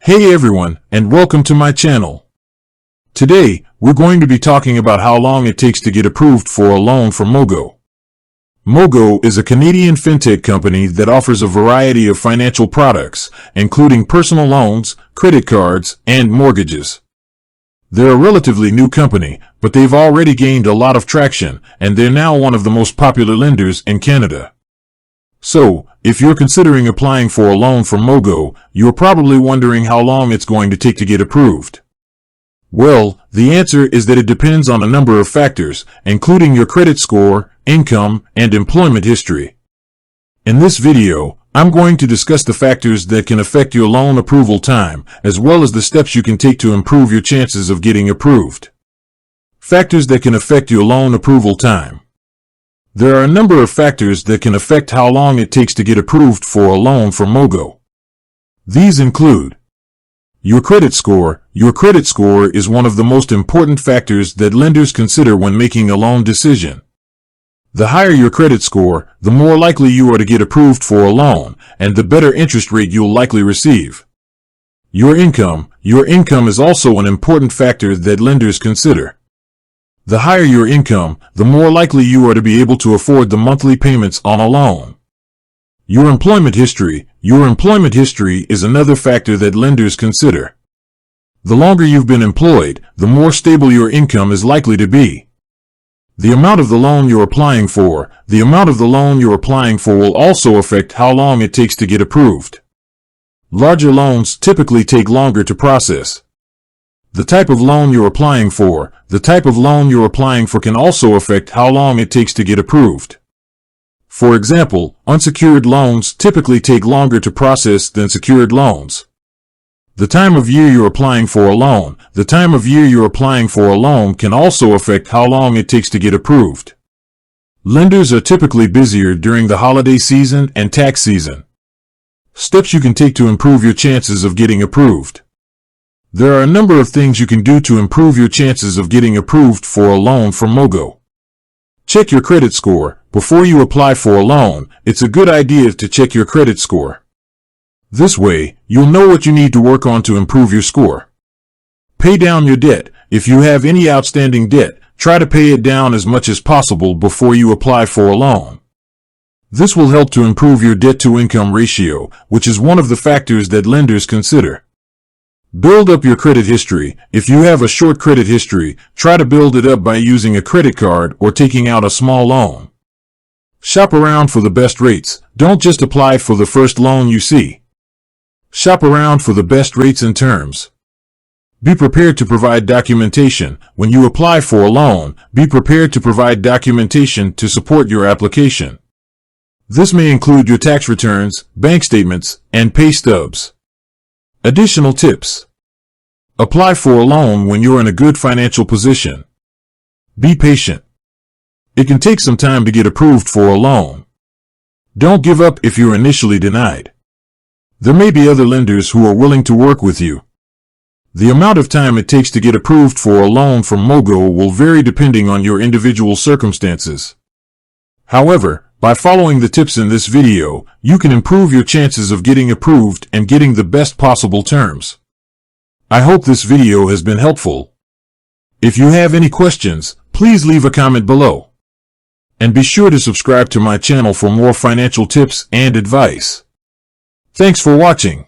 Hey everyone, and welcome to my channel. Today, we're going to be talking about how long it takes to get approved for a loan from Mogo. Mogo is a Canadian fintech company that offers a variety of financial products, including personal loans, credit cards, and mortgages. They're a relatively new company, but they've already gained a lot of traction, and they're now one of the most popular lenders in Canada. So, if you're considering applying for a loan from Mogo, you're probably wondering how long it's going to take to get approved. Well, the answer is that it depends on a number of factors, including your credit score, income, and employment history. In this video, I'm going to discuss the factors that can affect your loan approval time, as well as the steps you can take to improve your chances of getting approved. Factors that can affect your loan approval time. There are a number of factors that can affect how long it takes to get approved for a loan from Mogo. These include your credit score. Your credit score is one of the most important factors that lenders consider when making a loan decision. The higher your credit score, the more likely you are to get approved for a loan, and the better interest rate you'll likely receive. Your income is also an important factor that lenders consider. The higher your income, the more likely you are to be able to afford the monthly payments on a loan. Your employment history is another factor that lenders consider. The longer you've been employed, the more stable your income is likely to be. The amount of the loan you're applying for will also affect how long it takes to get approved. Larger loans typically take longer to process. The type of loan you're applying for can also affect how long it takes to get approved. For example, unsecured loans typically take longer to process than secured loans. The time of year you're applying for a loan can also affect how long it takes to get approved. Lenders are typically busier during the holiday season and tax season. Steps you can take to improve your chances of getting approved. There are a number of things you can do to improve your chances of getting approved for a loan from Mogo. Check your credit score. Before you apply for a loan, it's a good idea to check your credit score. This way, you'll know what you need to work on to improve your score. Pay down your debt. If you have any outstanding debt, try to pay it down as much as possible before you apply for a loan. This will help to improve your debt-to-income ratio, which is one of the factors that lenders consider. Build up your credit history. If you have a short credit history, try to build it up by using a credit card or taking out a small loan. Shop around for the best rates. Don't just apply for the first loan you see. Shop around for the best rates and terms. Be prepared to provide documentation. When you apply for a loan, be prepared to provide documentation to support your application. This may include your tax returns, bank statements, and pay stubs. Additional tips. Apply for a loan when you're in a good financial position. Be patient. It can take some time to get approved for a loan. Don't give up if you're initially denied. There may be other lenders who are willing to work with you. The amount of time it takes to get approved for a loan from Mogo will vary depending on your individual circumstances. However, by following the tips in this video, you can improve your chances of getting approved and getting the best possible terms. I hope this video has been helpful. If you have any questions, please leave a comment below. And be sure to subscribe to my channel for more financial tips and advice. Thanks for watching.